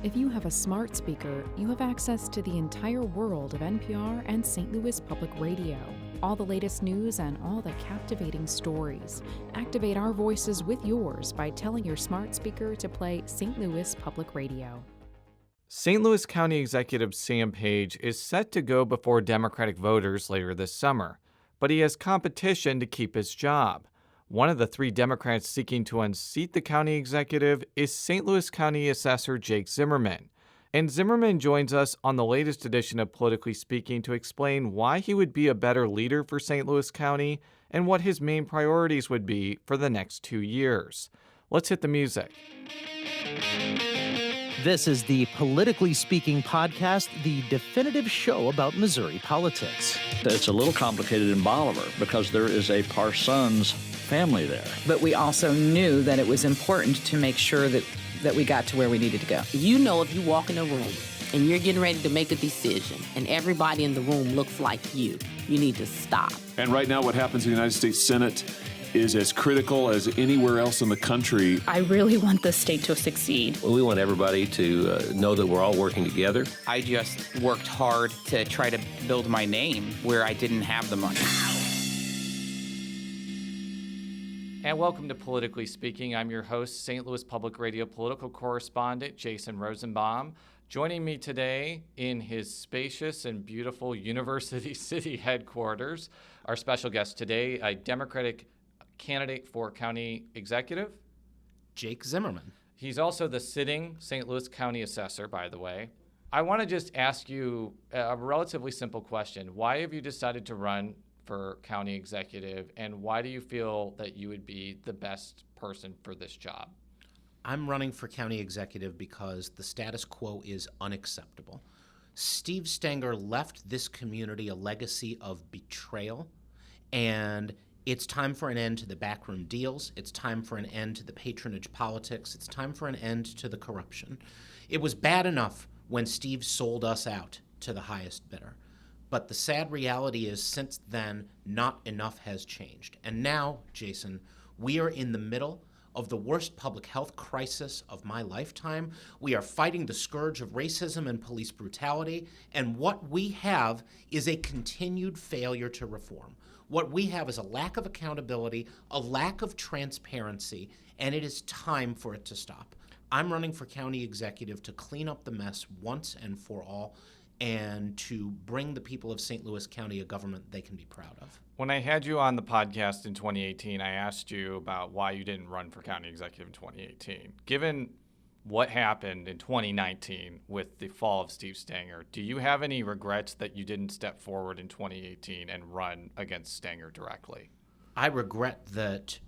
If you have a smart speaker, you have access to the entire world of NPR and St. Louis Public Radio. All the latest news and all the captivating stories. Activate our voices with yours by telling your smart speaker to play St. Louis Public Radio. St. Louis County Executive Sam Page is set to go before Democratic voters later this summer, but he has competition to keep his job. One of the three Democrats seeking to unseat the county executive is St. Louis County Assessor Jake Zimmerman. And Zimmerman joins us on the latest edition of Politically Speaking to explain why he would be a better leader for St. Louis County and what his main priorities would be for the next 2 years. Let's hit the music. This is the Politically Speaking podcast, the definitive show about Missouri politics. It's a little complicated in Bolivar because there is a Parsons family there. But we also knew that it was important to make sure that we got to where we needed to go. You know, if you walk in a room and you're getting ready to make a decision and everybody in the room looks like you need to stop. And right now what happens in the United States Senate is as critical as anywhere else in the country. I really want the state to succeed. Well, we want everybody to know that we're all working together. I just worked hard to try to build my name where I didn't have the money. And welcome to Politically Speaking. I'm your host, St. Louis Public Radio political correspondent Jason Rosenbaum. Joining me today in his spacious and beautiful University City headquarters, our special guest today, a Democratic candidate for county executive, Jake Zimmerman. He's also the sitting St. Louis County Assessor, by the way. I want to just ask you a relatively simple question. Why have you decided to run for county executive, and why do you feel that you would be the best person for this job? I'm running for county executive because the status quo is unacceptable. Steve Stenger left this community a legacy of betrayal, and it's time for an end to the backroom deals. It's time for an end to the patronage politics. It's time for an end to the corruption. It was bad enough when Steve sold us out to the highest bidder. But the sad reality is, since then, not enough has changed. And now, Jason, we are in the middle of the worst public health crisis of my lifetime. We are fighting the scourge of racism and police brutality. And what we have is a continued failure to reform. What we have is a lack of accountability, a lack of transparency, and it is time for it to stop. I'm running for county executive to clean up the mess once and for all, and to bring the people of St. Louis County a government they can be proud of. When I had you on the podcast in 2018, I asked you about why you didn't run for county executive in 2018. Given what happened in 2019 with the fall of Steve Stenger, do you have any regrets that you didn't step forward in 2018 and run against Stenger directly? I regret that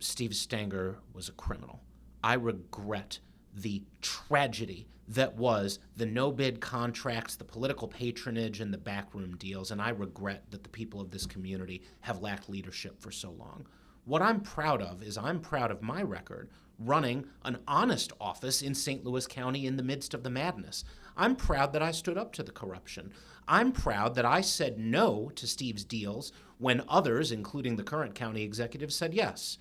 Steve Stenger was a criminal. I regret the tragedy that was the no-bid contracts, the political patronage, and the backroom deals, and I regret that the people of this community have lacked leadership for so long. What I'm proud of is I'm proud of my record running an honest office in St. Louis County in the midst of the madness. I'm proud that I stood up to the corruption. I'm proud that I said no to Steve's deals when others, including the current county executive, said yes.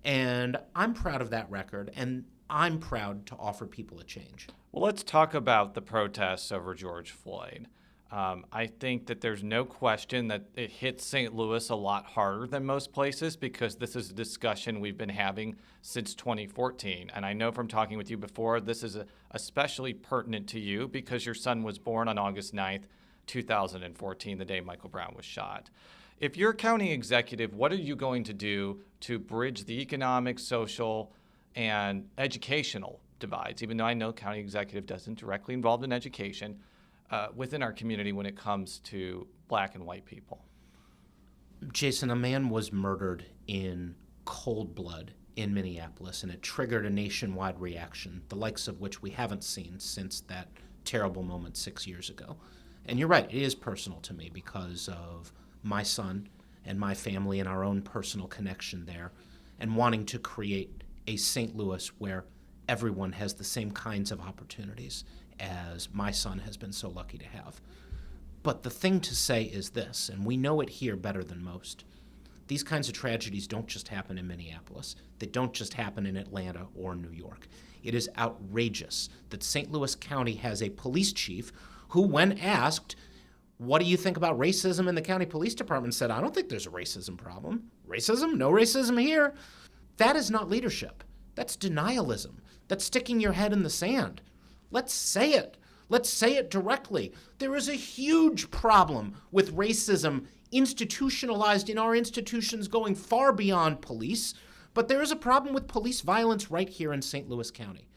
And I'm proud of that record, and I'm proud to offer people a change. Well, let's talk about the protests over George Floyd. I think that there's no question that it hits St. Louis a lot harder than most places because this is a discussion we've been having since 2014. And I know from talking with you before, this is especially pertinent to you because your son was born on August 9th, 2014, the day Michael Brown was shot. If you're a county executive, what are you going to do to bridge the economic, social, and educational divides, even though I know county executive doesn't directly involved in education, within our community when it comes to black and white people? Jason, a man was murdered in cold blood in Minneapolis, and it triggered a nationwide reaction, the likes of which we haven't seen since that terrible moment 6 years ago. And you're right, it is personal to me because of my son and my family and our own personal connection there, and wanting to create a St. Louis where everyone has the same kinds of opportunities as my son has been so lucky to have. But the thing to say is this, and we know it here better than most. These kinds of tragedies don't just happen in Minneapolis. They don't just happen in Atlanta or New York. It is outrageous that St. Louis County has a police chief who, when asked, what do you think about racism in the county police department, said, I don't think there's a racism problem. Racism? No racism here. That is not leadership. That's denialism. That's sticking your head in the sand. Let's say it. Let's say it directly. There is a huge problem with racism institutionalized in our institutions going far beyond police, but there is a problem with police violence right here in St. Louis County.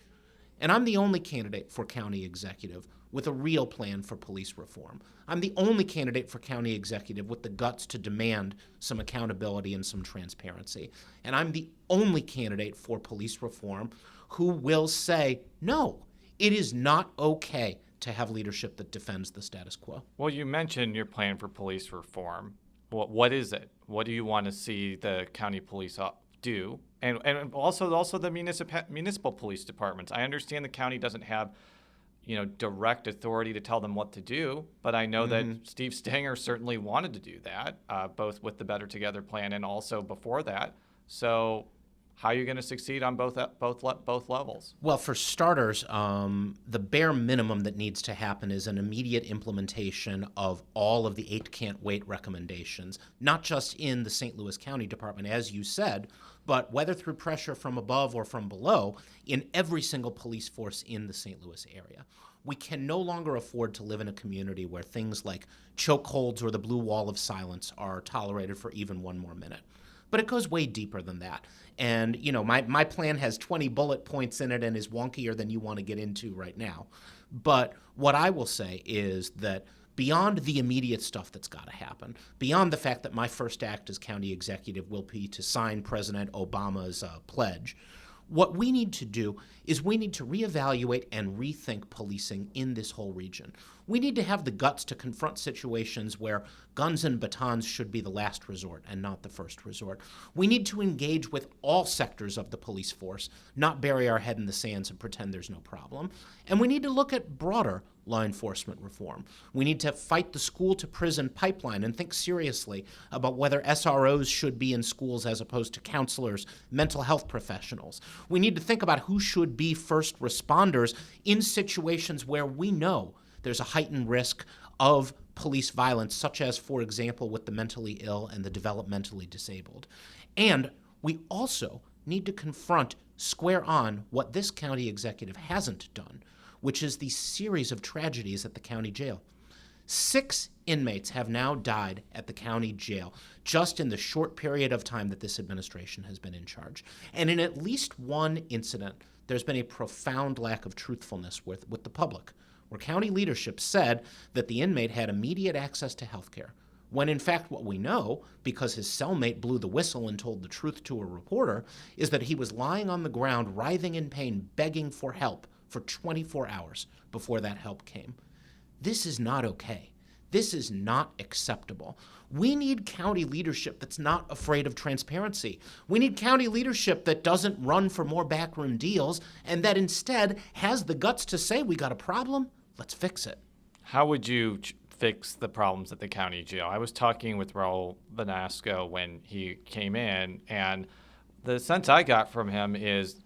And I'm the only candidate for county executive with a real plan for police reform. I'm the only candidate for county executive with the guts to demand some accountability and some transparency. And I'm the only candidate for police reform who will say, no, it is not okay to have leadership that defends the status quo. Well, you mentioned your plan for police reform. What is it? What do you want to see the county police do? And also the municipal police departments. I understand the county doesn't have direct authority to tell them what to do, but I know that Steve Stenger certainly wanted to do that, both with the Better Together plan and also before that. So how are you going to succeed on both levels? Well, for starters, the bare minimum that needs to happen is an immediate implementation of all of the 8 can't wait recommendations, not just in the St. Louis County Department, as you said, but whether through pressure from above or from below, in every single police force in the St. Louis area. We can no longer afford to live in a community where things like chokeholds or the blue wall of silence are tolerated for even one more minute. But it goes way deeper than that. And, my plan has 20 bullet points in it and is wonkier than you want to get into right now. But what I will say is that beyond the immediate stuff that's got to happen, beyond the fact that my first act as county executive will be to sign President Obama's pledge, what we need to do is we need to reevaluate and rethink policing in this whole region. We need to have the guts to confront situations where guns and batons should be the last resort and not the first resort. We need to engage with all sectors of the police force, not bury our head in the sands and pretend there's no problem. And we need to look at broader law enforcement reform. We need to fight the school-to-prison pipeline and think seriously about whether SROs should be in schools as opposed to counselors, mental health professionals. We need to think about who should be first responders in situations where we know there's a heightened risk of police violence, such as, for example, with the mentally ill and the developmentally disabled. And we also need to confront square on what this county executive hasn't done, which is the series of tragedies at the county jail. 6 inmates have now died at the county jail just in the short period of time that this administration has been in charge. And in at least one incident, there's been a profound lack of truthfulness with the public, where county leadership said that the inmate had immediate access to health care, when in fact what we know, because his cellmate blew the whistle and told the truth to a reporter, is that he was lying on the ground, writhing in pain, begging for help for 24 hours before that help came. This is not okay. This is not acceptable. We need county leadership that's not afraid of transparency. We need county leadership that doesn't run for more backroom deals and that instead has the guts to say, we got a problem, let's fix it. How would you fix the problems at the county jail? I was talking with Raul Vanasco when he came in, and the sense I got from him is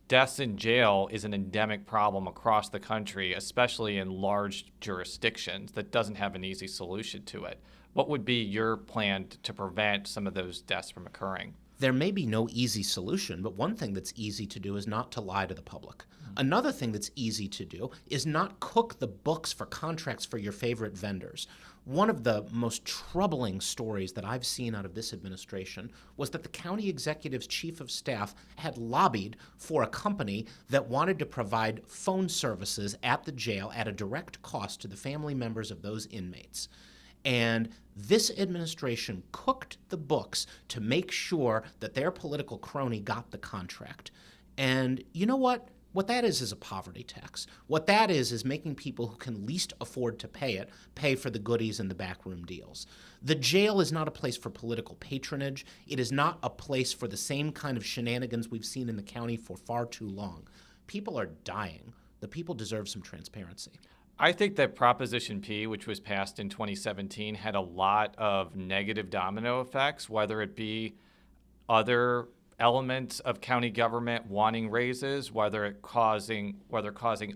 deaths in jail is an endemic problem across the country, especially in large jurisdictions that doesn't have an easy solution to it. What would be your plan to prevent some of those deaths from occurring? There may be no easy solution, but one thing that's easy to do is not to lie to the public. Another thing that's easy to do is not cook the books for contracts for your favorite vendors. One of the most troubling stories that I've seen out of this administration was that the county executive's chief of staff had lobbied for a company that wanted to provide phone services at the jail at a direct cost to the family members of those inmates. And this administration cooked the books to make sure that their political crony got the contract. And you know what? What that is a poverty tax. What that is making people who can least afford to pay it pay for the goodies and the backroom deals. The jail is not a place for political patronage. It is not a place for the same kind of shenanigans we've seen in the county for far too long. People are dying. The people deserve some transparency. I think that Proposition P, which was passed in 2017, had a lot of negative domino effects, whether it be other elements of county government wanting raises, whether causing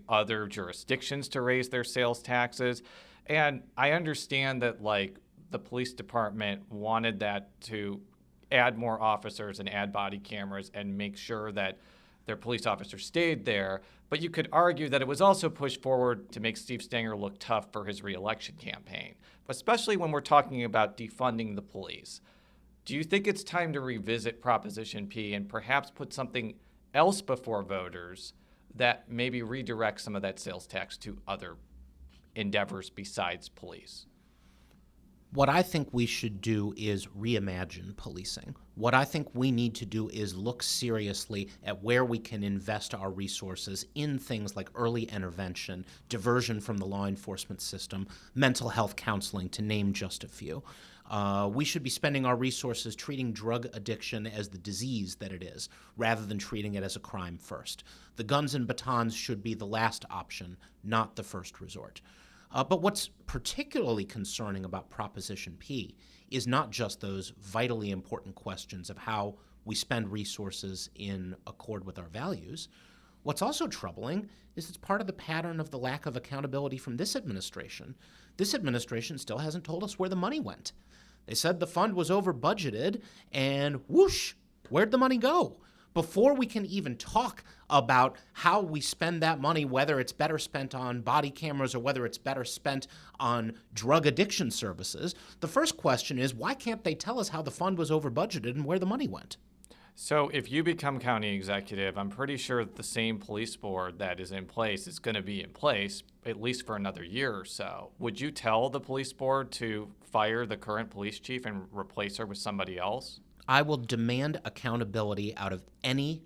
other jurisdictions to raise their sales taxes. And I understand that like the police department wanted that to add more officers and add body cameras and make sure that their police officers stayed there. But you could argue that it was also pushed forward to make Steve Stenger look tough for his reelection campaign, especially when we're talking about defunding the police. Do you think it's time to revisit Proposition P and perhaps put something else before voters that maybe redirect some of that sales tax to other endeavors besides police? What I think we should do is reimagine policing. What I think we need to do is look seriously at where we can invest our resources in things like early intervention, diversion from the law enforcement system, mental health counseling, to name just a few. We should be spending our resources treating drug addiction as the disease that it is, rather than treating it as a crime first. The guns and batons should be the last option, not the first resort. But what's particularly concerning about Proposition P is not just those vitally important questions of how we spend resources in accord with our values. What's also troubling is it's part of the pattern of the lack of accountability from this administration. This administration still hasn't told us where the money went. They said the fund was over budgeted, and whoosh, where'd the money go? Before we can even talk about how we spend that money, whether it's better spent on body cameras or whether it's better spent on drug addiction services, the first question is, why can't they tell us how the fund was over budgeted and where the money went? So if you become county executive, I'm pretty sure that the same police board that is in place is going to be in place at least for another year or so. Would you tell the police board to fire the current police chief and replace her with somebody else? I will demand accountability out of any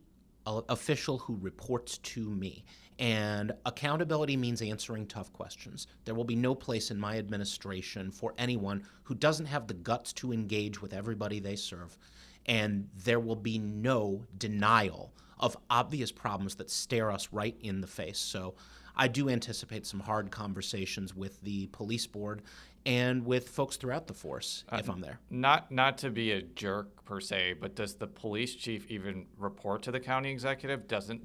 official who reports to me. And accountability means answering tough questions. There will be no place in my administration for anyone who doesn't have the guts to engage with everybody they serve. And there will be no denial of obvious problems that stare us right in the face. So I do anticipate some hard conversations with the police board and with folks throughout the force if I'm there. Not to be a jerk per se, but does the police chief even report to the county executive? Doesn't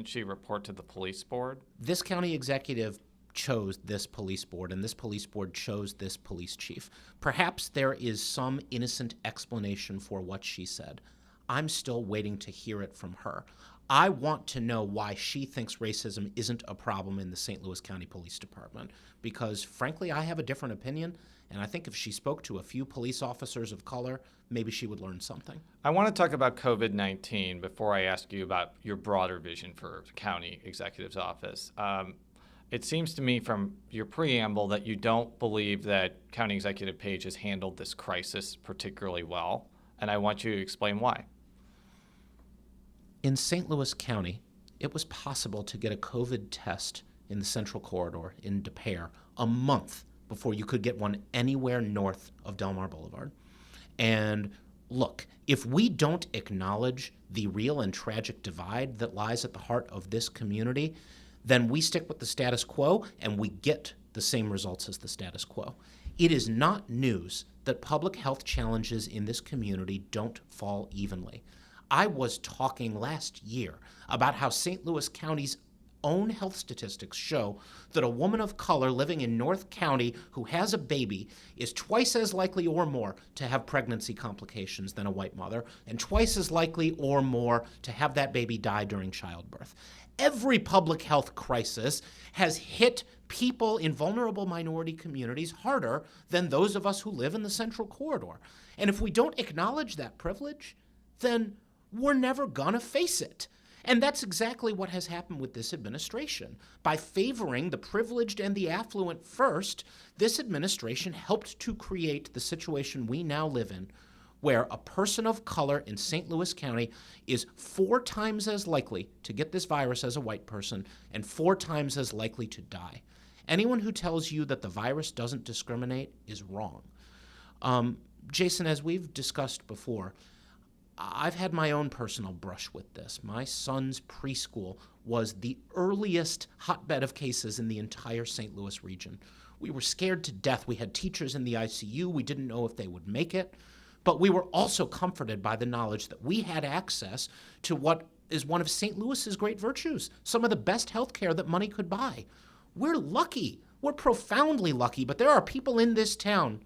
she report to the police board? This county executive chose this police board, and this police board chose this police chief. Perhaps there is some innocent explanation for what she said. I'm still waiting to hear it from her. I want to know why she thinks racism isn't a problem in the St. Louis County Police Department, because frankly, I have a different opinion, and I think if she spoke to a few police officers of color, maybe she would learn something. I want to talk about COVID-19 before I ask you about your broader vision for the county executive's office. It seems to me from your preamble that you don't believe that County Executive Page has handled this crisis particularly well, and I want you to explain why. In St. Louis County, it was possible to get a COVID test in the Central Corridor in Des Peres a month before you could get one anywhere north of Delmar Boulevard. And look, if we don't acknowledge the real and tragic divide that lies at the heart of this community, then we stick with the status quo and we get the same results as the status quo. It is not news that public health challenges in this community don't fall evenly. I was talking last year about how St. Louis County's own health statistics show that a woman of color living in North County who has a baby is twice as likely or more to have pregnancy complications than a white mother, and twice as likely or more to have that baby die during childbirth. Every public health crisis has hit people in vulnerable minority communities harder than those of us who live in the Central Corridor. And if we don't acknowledge that privilege, then we're never gonna face it. And that's exactly what has happened with this administration. By favoring the privileged and the affluent first, this administration helped to create the situation we now live in, where a person of color in St. Louis County is 4 times as likely to get this virus as a white person and 4 times as likely to die. Anyone who tells you that the virus doesn't discriminate is wrong. Jason, as we've discussed before, I've had my own personal brush with this. My son's preschool was the earliest hotbed of cases in the entire St. Louis region. We were scared to death. We had teachers in the ICU. We didn't know if they would make it. But we were also comforted by the knowledge that we had access to what is one of St. Louis's great virtues, some of the best health care that money could buy. We're lucky. We're profoundly lucky, but there are people in this town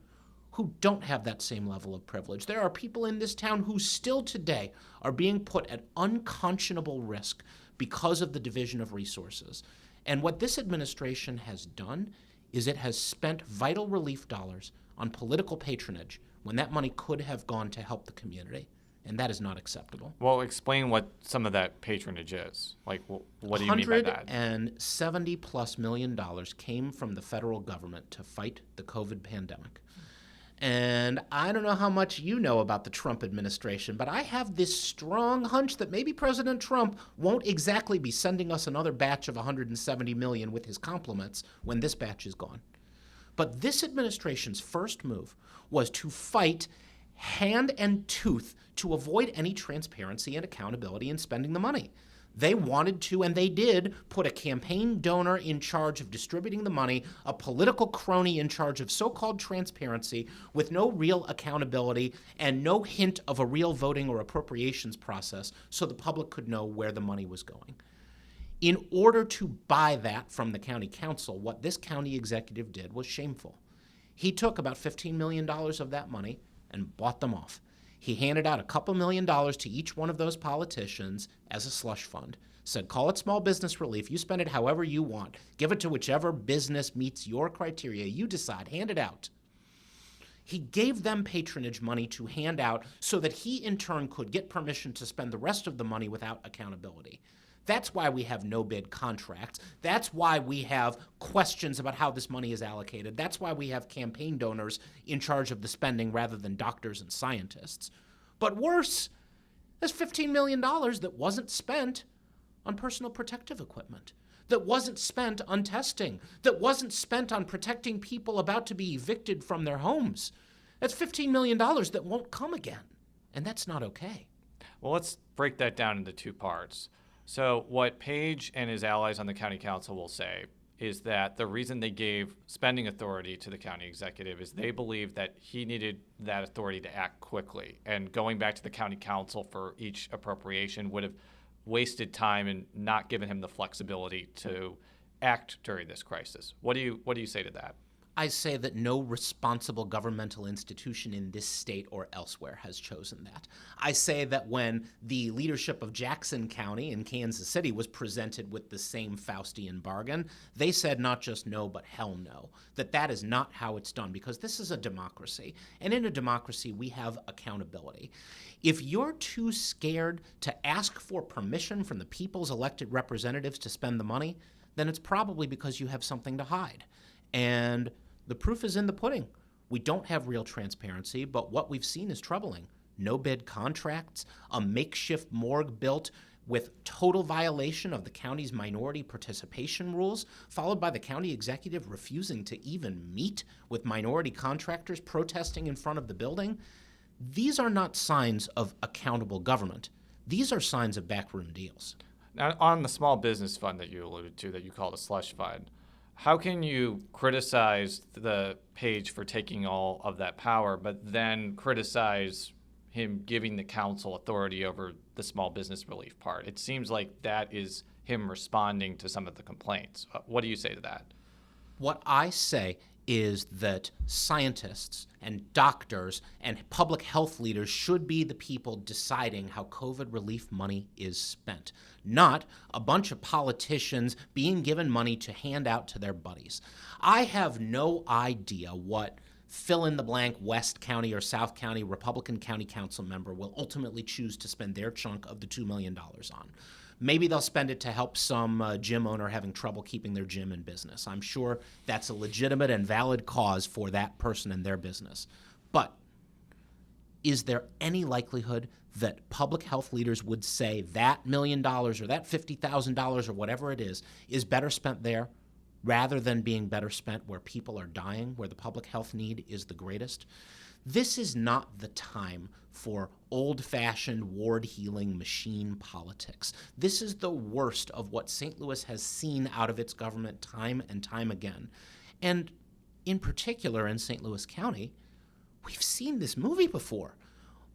who don't have that same level of privilege. There are people in this town who still today are being put at unconscionable risk because of the division of resources. And what this administration has done is it has spent vital relief dollars on political patronage when that money could have gone to help the community. And that is not acceptable. Well, explain what some of that patronage is. Like, what do you mean by that? $170+ million came from the federal government to fight the COVID pandemic. And I don't know how much you know about the Trump administration, but I have this strong hunch that maybe President Trump won't exactly be sending us another batch of $170 million with his compliments when this batch is gone. But this administration's first move was to fight hand and tooth to avoid any transparency and accountability in spending the money. They wanted to, and they did, put a campaign donor in charge of distributing the money, a political crony in charge of so-called transparency with no real accountability and no hint of a real voting or appropriations process so the public could know where the money was going. In order to buy that from the county council, what this county executive did was shameful. He took about $15 million of that money and bought them off. He handed out a couple $1 million to each one of those politicians as a slush fund. Said, call it small business relief. You spend it however you want. Give it to whichever business meets your criteria. You decide. Hand it out. He gave them patronage money to hand out so that he, in turn, could get permission to spend the rest of the money without accountability. That's why we have no-bid contracts. That's why we have questions about how this money is allocated. That's why we have campaign donors in charge of the spending rather than doctors and scientists. But worse, there's $15 million that wasn't spent on personal protective equipment, that wasn't spent on testing, that wasn't spent on protecting people about to be evicted from their homes. That's $15 million that won't come again, and that's not okay. Well, let's break that down into two parts. So what Page and his allies on the county council will say is that the reason they gave spending authority to the county executive is they believe that he needed that authority to act quickly. And going back to the county council for each appropriation would have wasted time and not given him the flexibility to act during this crisis. What do you say to that? I say that no responsible governmental institution in this state or elsewhere has chosen that. I say that when the leadership of Jackson County in Kansas City was presented with the same Faustian bargain, they said not just no, but hell no, that is not how it's done, because this is a democracy. And in a democracy, we have accountability. If you're too scared to ask for permission from the people's elected representatives to spend the money, then it's probably because you have something to hide. And the proof is in the pudding. We don't have real transparency, but what we've seen is troubling. No-bid contracts, a makeshift morgue built with total violation of the county's minority participation rules, followed by the county executive refusing to even meet with minority contractors protesting in front of the building. These are not signs of accountable government. These are signs of backroom deals. Now, on the small business fund that you alluded to, that you called a slush fund, how can you criticize the Page for taking all of that power, but then criticize him giving the council authority over the small business relief part? It seems like that is him responding to some of the complaints. What do you say to that? What I say is that scientists and doctors and public health leaders should be the people deciding how COVID relief money is spent, not a bunch of politicians being given money to hand out to their buddies. I have no idea what fill-in-the-blank West County or South County Republican County Council member will ultimately choose to spend their chunk of the $2 million on. Maybe they'll spend it to help some gym owner having trouble keeping their gym in business. I'm sure that's a legitimate and valid cause for that person and their business. But is there any likelihood that public health leaders would say that $1 million or that $50,000 or whatever it is better spent there rather than being better spent where people are dying, where the public health need is the greatest? This is not the time for old-fashioned ward-healing machine politics. This is the worst of what St. Louis has seen out of its government time and time again. And in particular in St. Louis County, we've seen this movie before.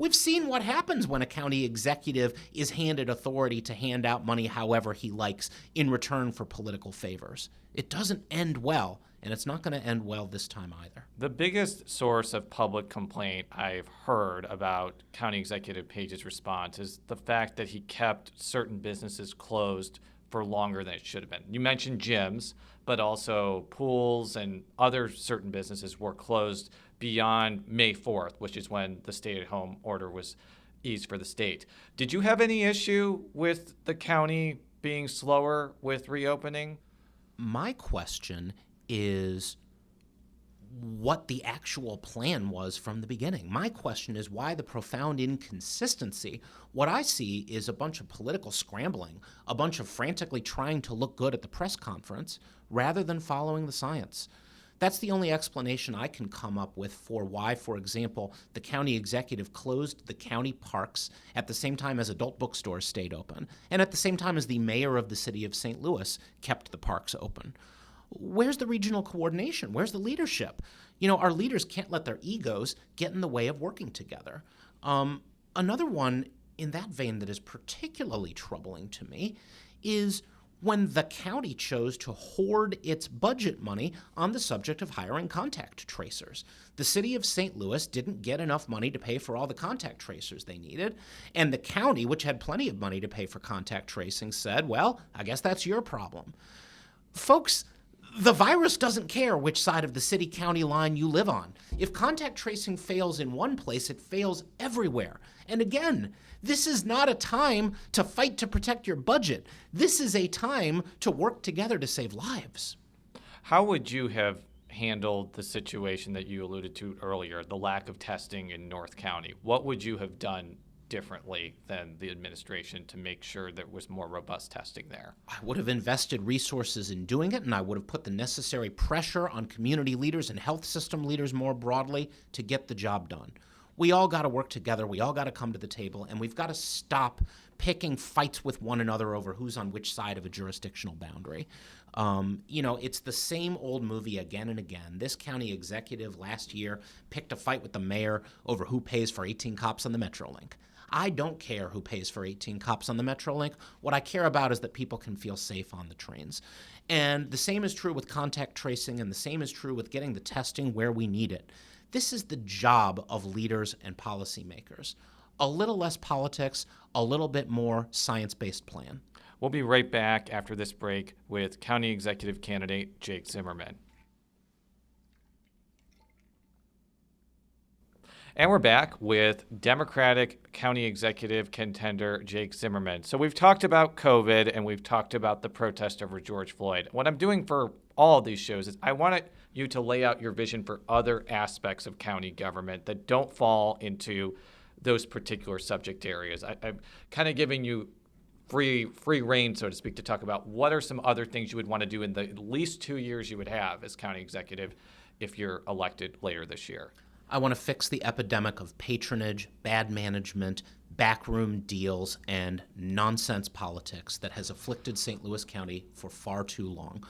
We've seen what happens when a county executive is handed authority to hand out money however he likes in return for political favors. It doesn't end well, and it's not going to end well this time either. The biggest source of public complaint I've heard about County Executive Page's response is the fact that he kept certain businesses closed for longer than it should have been. You mentioned gyms, but also pools and other certain businesses were closed beyond May 4th, which is when the stay-at-home order was eased for the state. Did you have any issue with the county being slower with reopening? My question is what the actual plan was from the beginning. My question is why the profound inconsistency. What I see is a bunch of political scrambling, a bunch of frantically trying to look good at the press conference rather than following the science. That's the only explanation I can come up with for why, for example, the county executive closed the county parks at the same time as adult bookstores stayed open, and at the same time as the mayor of the city of St. Louis kept the parks open. Where's the regional coordination? Where's the leadership? Our leaders can't let their egos get in the way of working together. Another one in that vein that is particularly troubling to me is when the county chose to hoard its budget money on the subject of hiring contact tracers. The city of St. Louis didn't get enough money to pay for all the contact tracers they needed, and the county, which had plenty of money to pay for contact tracing, said, well, I guess that's your problem. Folks, the virus doesn't care which side of the city-county line you live on. If contact tracing fails in one place, it fails everywhere. And again, this is not a time to fight to protect your budget. This is a time to work together to save lives. How would you have handled the situation that you alluded to earlier, the lack of testing in North County? What would you have done differently than the administration to make sure there was more robust testing there? I would have invested resources in doing it, and I would have put the necessary pressure on community leaders and health system leaders more broadly to get the job done. We all got to work together. We all got to come to the table, and we've got to stop picking fights with one another over who's on which side of a jurisdictional boundary. It's the same old movie again and again. This county executive last year picked a fight with the mayor over who pays for 18 cops on the Metrolink. I don't care who pays for 18 cops on the Metrolink. What I care about is that people can feel safe on the trains. And the same is true with contact tracing, and the same is true with getting the testing where we need it. This is the job of leaders and policymakers. A little less politics, a little bit more science-based plan. We'll be right back after this break with County Executive candidate Jake Zimmerman. And we're back with Democratic County Executive contender Jake Zimmerman. So we've talked about COVID and we've talked about the protest over George Floyd. What I'm doing for all of these shows is I want you to lay out your vision for other aspects of county government that don't fall into those particular subject areas. I'm kind of giving you free reign, so to speak, to talk about what are some other things you would want to do in the at least 2 years you would have as county executive if you're elected later this year. I want to fix the epidemic of patronage, bad management, backroom deals, and nonsense politics that has afflicted St. Louis County for far too long.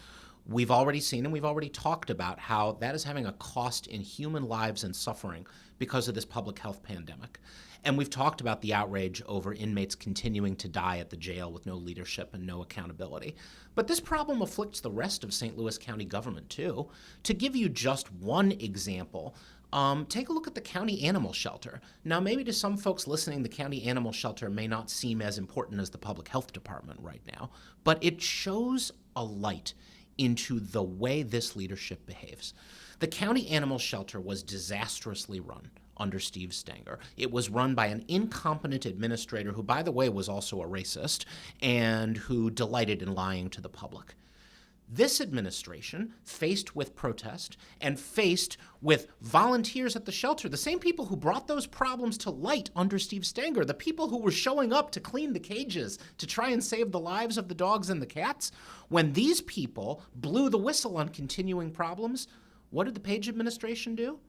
We've already seen and we've already talked about how that is having a cost in human lives and suffering because of this public health pandemic. And we've talked about the outrage over inmates continuing to die at the jail with no leadership and no accountability. But this problem afflicts the rest of St. Louis County government too. To give you just one example, take a look at the county animal shelter. Now, maybe to some folks listening, the county animal shelter may not seem as important as the public health department right now, but it shows a light into the way this leadership behaves. The county animal shelter was disastrously run under Steve Stenger. It was run by an incompetent administrator who, by the way, was also a racist and who delighted in lying to the public. This administration, faced with protest and faced with volunteers at the shelter, the same people who brought those problems to light under Steve Stenger, the people who were showing up to clean the cages to try and save the lives of the dogs and the cats, when these people blew the whistle on continuing problems, what did the Page administration do?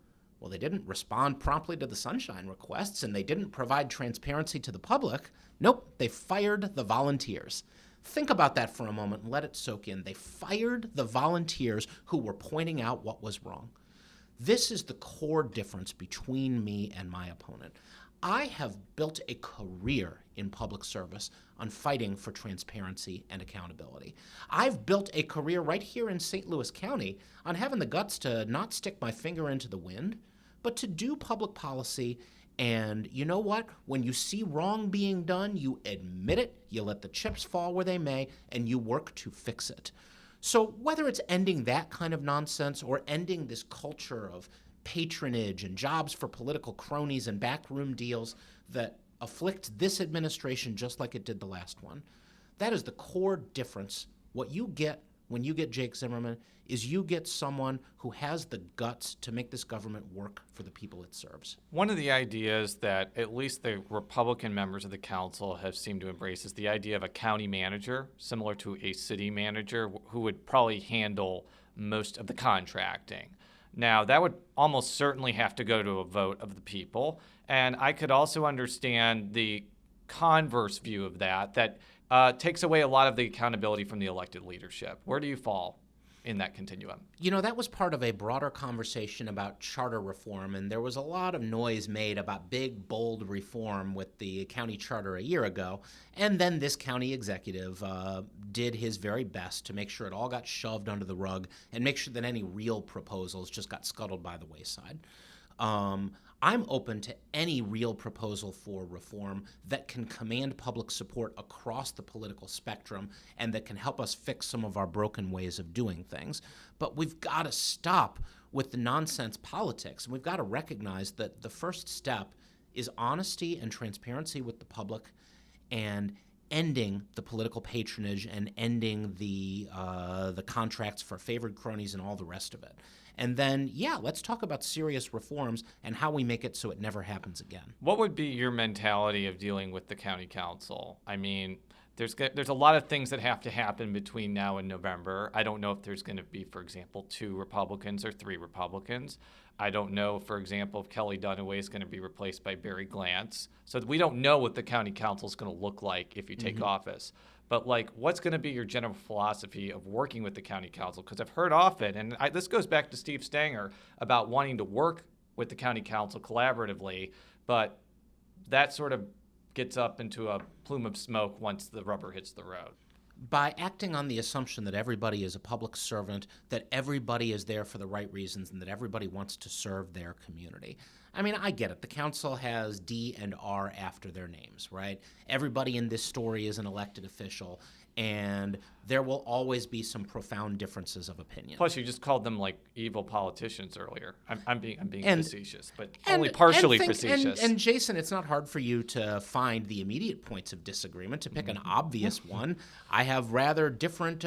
Well, they didn't respond promptly to the sunshine requests, and they didn't provide transparency to the public. Nope, they fired the volunteers. Think about that for a moment and let it soak in. They fired the volunteers who were pointing out what was wrong. This is the core difference between me and my opponent. I have built a career in public service on fighting for transparency and accountability. I've built a career right here in St. Louis County on having the guts to not stick my finger into the wind, but to do public policy. And you know what? When you see wrong being done, you admit it, you let the chips fall where they may, and you work to fix it. So whether it's ending that kind of nonsense or ending this culture of patronage and jobs for political cronies and backroom deals that afflict this administration just like it did the last one, that is the core difference. What you get when you get Jake Zimmerman is you get someone who has the guts to make this government work for the people it serves. One of the ideas that at least the Republican members of the council have seemed to embrace is the idea of a county manager, similar to a city manager, who would probably handle most of the contracting. Now, that would almost certainly have to go to a vote of the people. And I could also understand the converse view of that takes away a lot of the accountability from the elected leadership. Where do you fall in that continuum? You know, that was part of a broader conversation about charter reform, and there was a lot of noise made about big, bold reform with the county charter a year ago. And then this county executive did his very best to make sure it all got shoved under the rug and make sure that any real proposals just got scuttled by the wayside. I'm open to any real proposal for reform that can command public support across the political spectrum and that can help us fix some of our broken ways of doing things. But we've got to stop with the nonsense politics, and we've got to recognize that the first step is honesty and transparency with the public and ending the political patronage and ending the contracts for favored cronies and all the rest of it. And then, let's talk about serious reforms and how we make it so it never happens again. What would be your mentality of dealing with the county council? I mean, there's a lot of things that have to happen between now and November. I don't know if there's going to be, for example, 2 Republicans or 3 Republicans. I don't know, for example, if Kelly Dunaway is going to be replaced by Barry Glantz. So we don't know what the county council is going to look like if you take office. But, what's going to be your general philosophy of working with the county council? Because I've heard often, and this goes back to Steve Stanger, about wanting to work with the county council collaboratively, but that sort of gets up into a plume of smoke once the rubber hits the road. By acting on the assumption that everybody is a public servant, that everybody is there for the right reasons, and that everybody wants to serve their community. I mean, I get it. The council has D and R after their names, right? Everybody in this story is an elected official, and there will always be some profound differences of opinion. Plus, you just called them evil politicians earlier. I'm being facetious, but only partially facetious. And Jason, it's not hard for you to find the immediate points of disagreement. To pick an obvious one, I have rather different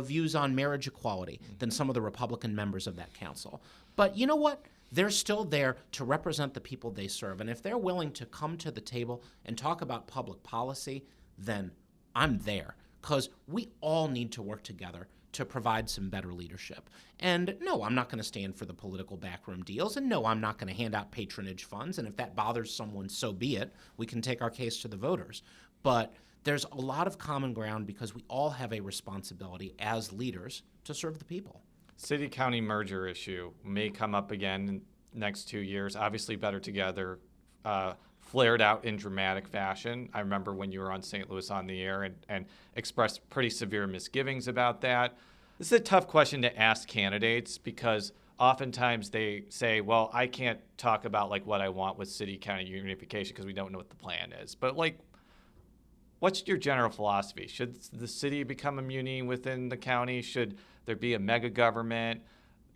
views on marriage equality than some of the Republican members of that council. But you know what? They're still there to represent the people they serve. And if they're willing to come to the table and talk about public policy, then I'm there. Because we all need to work together to provide some better leadership. And no, I'm not going to stand for the political backroom deals. And no, I'm not going to hand out patronage funds. And if that bothers someone, so be it. We can take our case to the voters. But there's a lot of common ground because we all have a responsibility as leaders to serve the people. City-county merger issue may come up again in the next 2 years. Obviously, Better Together flared out in dramatic fashion. I remember when you were on St. Louis on the Air and expressed pretty severe misgivings about that. This is a tough question to ask candidates because oftentimes they say, well, I can't talk about what I want with city-county unification because we don't know what the plan is. But what's your general philosophy? Should the city become a muni within the county? Should there be a mega government?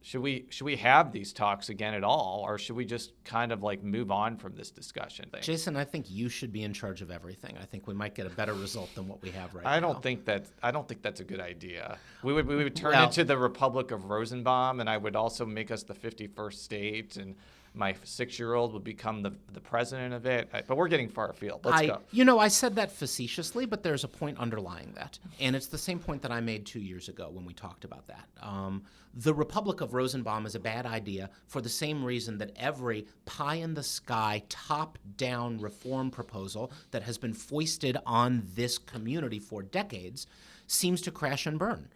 Should we have these talks again at all, or should we just kind of move on from this discussion? Jason, I think you should be in charge of everything. I think we might get a better result than what we have right now. I don't think that's a good idea. We would turn into the Republic of Rosenbaum, and I would also make us the 51st state, and my 6-year-old would become the president of it. But we're getting far afield. Let's go. You know, I said that facetiously, but there's a point underlying that. And it's the same point that I made 2 years ago when we talked about that. The Republic of Rosenbaum is a bad idea for the same reason that every pie-in-the-sky, top-down reform proposal that has been foisted on this community for decades seems to crash and burn.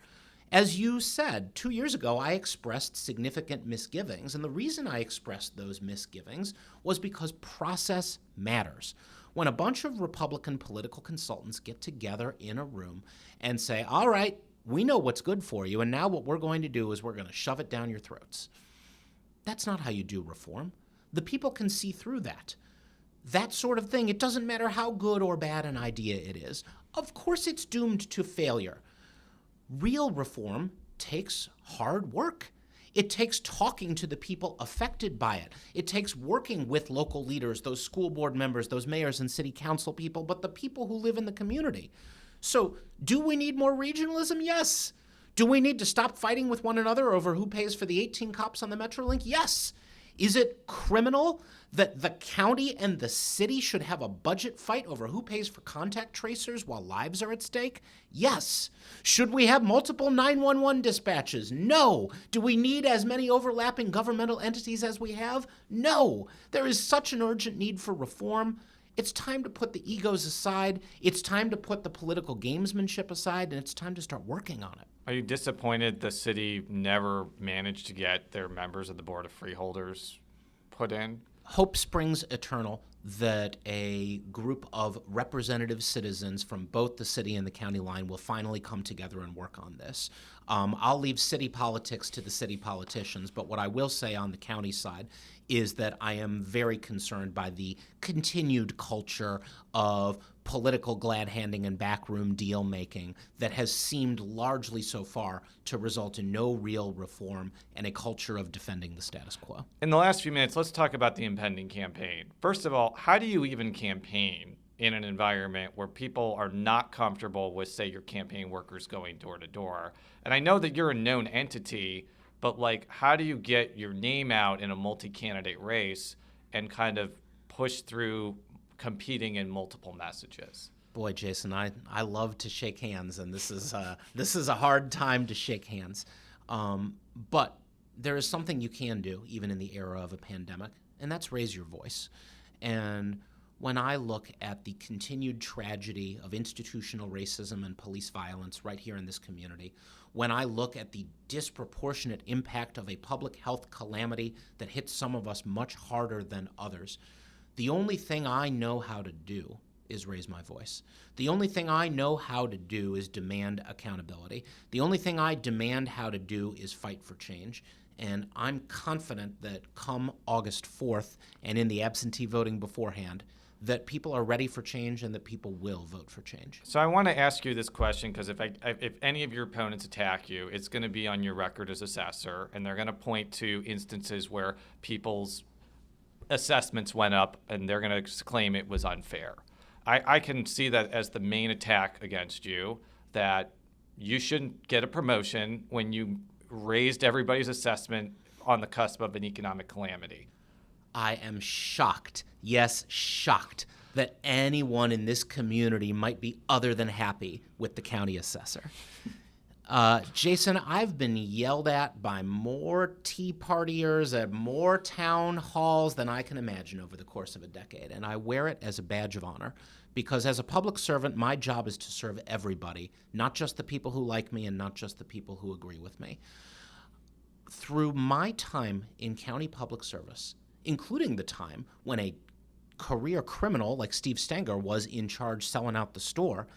As you said, 2 years ago, I expressed significant misgivings, and the reason I expressed those misgivings was because process matters. When a bunch of Republican political consultants get together in a room and say, all right, we know what's good for you, and now what we're going to do is we're going to shove it down your throats. That's not how you do reform. The people can see through that. That sort of thing, it doesn't matter how good or bad an idea it is. Of course it's doomed to failure. Real reform takes hard work. It takes talking to the people affected by it. It takes working with local leaders, those school board members, those mayors and city council people, but the people who live in the community. So, do we need more regionalism? Yes. Do we need to stop fighting with one another over who pays for the 18 cops on the Metrolink? Yes. Is it criminal that the county and the city should have a budget fight over who pays for contact tracers while lives are at stake? Yes. Should we have multiple 911 dispatches? No. Do we need as many overlapping governmental entities as we have? No. There is such an urgent need for reform. It's time to put the egos aside. It's time to put the political gamesmanship aside, and it's time to start working on it. Are you disappointed the city never managed to get their members of the Board of Freeholders put in? Hope springs eternal that a group of representative citizens from both the city and the county line will finally come together and work on this. I'll leave city politics to the city politicians, but what I will say on the county side is that I am very concerned by the continued culture of political glad-handing and backroom deal-making that has seemed largely so far to result in no real reform and a culture of defending the status quo. In the last few minutes, let's talk about the impending campaign. First of all, how do you even campaign in an environment where people are not comfortable with, say, your campaign workers going door to door? And I know that you're a known entity, but how do you get your name out in a multi-candidate race and kind of push through competing in multiple messages? Boy, Jason, I love to shake hands, and this is a hard time to shake hands. But there is something you can do, even in the era of a pandemic, and that's raise your voice. And when I look at the continued tragedy of institutional racism and police violence right here in this community, when I look at the disproportionate impact of a public health calamity that hits some of us much harder than others, the only thing I know how to do is raise my voice. The only thing I know how to do is demand accountability. The only thing I demand how to do is fight for change. And I'm confident that come August 4th and in the absentee voting beforehand, that people are ready for change and that people will vote for change. So I want to ask you this question because if any of your opponents attack you, it's going to be on your record as assessor, and they're going to point to instances where people's assessments went up and they're going to claim it was unfair. I can see that as the main attack against you, that you shouldn't get a promotion when you raised everybody's assessment on the cusp of an economic calamity. I am shocked, yes, shocked, that anyone in this community might be other than happy with the county assessor. Jason, I've been yelled at by more Tea Partiers at more town halls than I can imagine over the course of a decade, and I wear it as a badge of honor because as a public servant, my job is to serve everybody, not just the people who like me and not just the people who agree with me. Through my time in county public service, including the time when a career criminal like Steve Stenger was in charge selling out the store,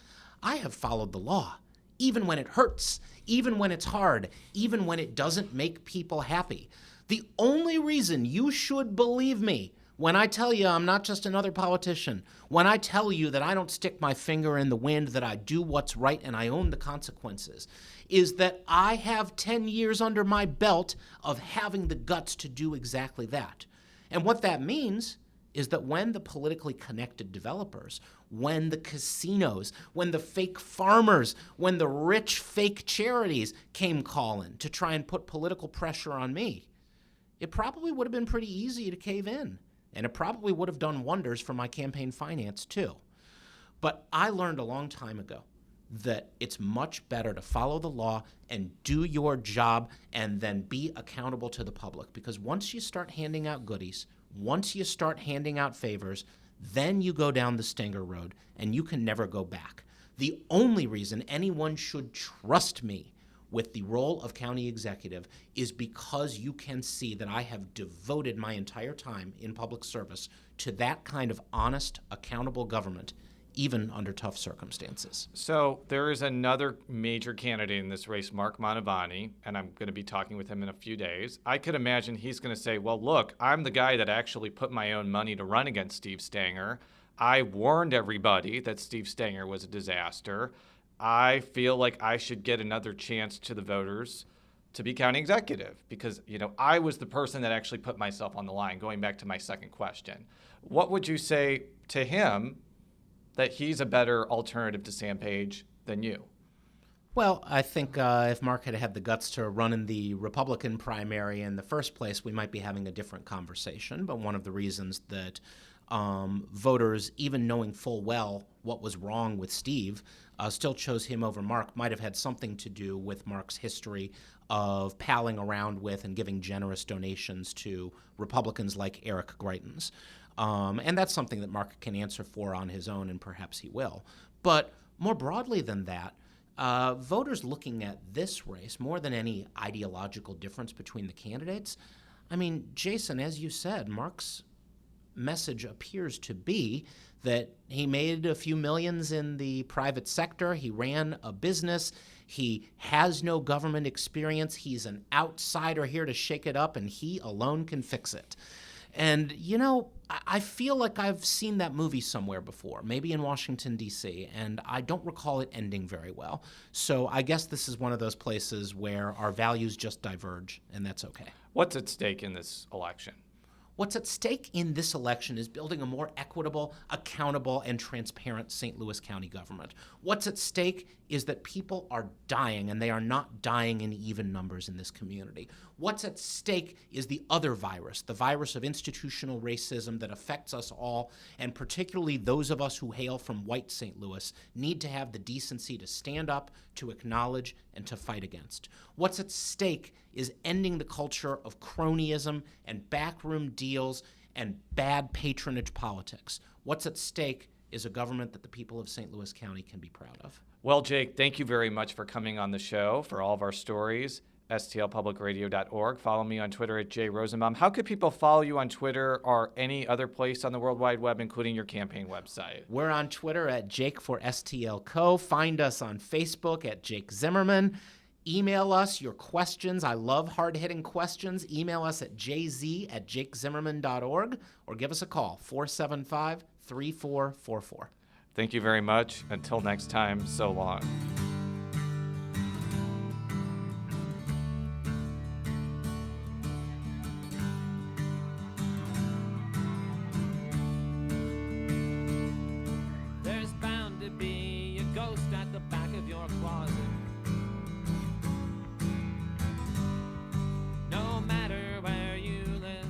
I have followed the law, even when it hurts, even when it's hard, even when it doesn't make people happy. The only reason you should believe me when I tell you I'm not just another politician, when I tell you that I don't stick my finger in the wind, that I do what's right and I own the consequences, is that I have 10 years under my belt of having the guts to do exactly that. And what that means is that when the politically connected developers, when the casinos, when the fake farmers, when the rich fake charities came calling to try and put political pressure on me, it probably would have been pretty easy to cave in. And it probably would have done wonders for my campaign finance too. But I learned a long time ago that it's much better to follow the law and do your job and then be accountable to the public. Because once you start handing out goodies, once you start handing out favors, then you go down the Stenger road and you can never go back. The only reason anyone should trust me with the role of county executive is because you can see that I have devoted my entire time in public service to that kind of honest, accountable government, even under tough circumstances. So there is another major candidate in this race, Mark Mantovani, and I'm going to be talking with him in a few days. I could imagine he's going to say, well, look, I'm the guy that actually put my own money to run against Steve Stenger. I warned everybody that Steve Stenger was a disaster. I feel like I should get another chance to the voters to be county executive because, I was the person that actually put myself on the line, going back to my second question. What would you say to him that he's a better alternative to Sam Page than you? Well, I think if Mark had had the guts to run in the Republican primary in the first place, we might be having a different conversation. But one of the reasons that voters, even knowing full well what was wrong with Steve, still chose him over Mark might have had something to do with Mark's history of palling around with and giving generous donations to Republicans like Eric Greitens. And that's something that Mark can answer for on his own, and perhaps he will. But more broadly than that, voters looking at this race, more than any ideological difference between the candidates, Jason, as you said, Mark's message appears to be that he made a few millions in the private sector, he ran a business, he has no government experience, he's an outsider here to shake it up, and he alone can fix it. And, I feel like I've seen that movie somewhere before, maybe in Washington, D.C., and I don't recall it ending very well. So I guess this is one of those places where our values just diverge, and that's okay. What's at stake in this election? What's at stake in this election is building a more equitable, accountable, and transparent St. Louis County government. What's at stake is that people are dying, and they are not dying in even numbers in this community. What's at stake is the other virus, the virus of institutional racism that affects us all, and particularly those of us who hail from white St. Louis need to have the decency to stand up, to acknowledge, and to fight against. What's at stake is ending the culture of cronyism and backroom deals and bad patronage politics. What's at stake is a government that the people of St. Louis County can be proud of. Well, Jake, thank you very much for coming on the show, for all of our stories. stlpublicradio.org. Follow me on Twitter at @Rosenbaum. How could people follow you on Twitter or any other place on the World Wide Web, including your campaign website? We're on Twitter at Jake for STLCo. Find us on Facebook at Jake Zimmerman. Email us your questions. I love hard-hitting questions. Email us at jz@jakezimmerman.org or give us a call, 475-3444. Thank you very much. Until next time, so long. There's bound to be a ghost at the back of your closet. No matter where you live.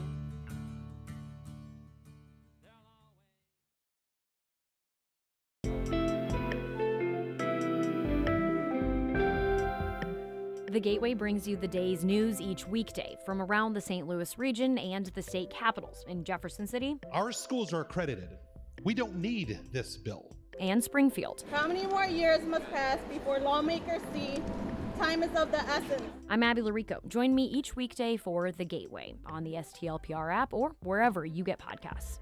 The Gateway brings you the day's news each weekday from around the St. Louis region and the state capitals in Jefferson City. Our schools are accredited. We don't need this bill. And Springfield. How many more years must pass before lawmakers see time is of the essence? I'm Abby Larico. Join me each weekday for The Gateway on the STLPR app or wherever you get podcasts.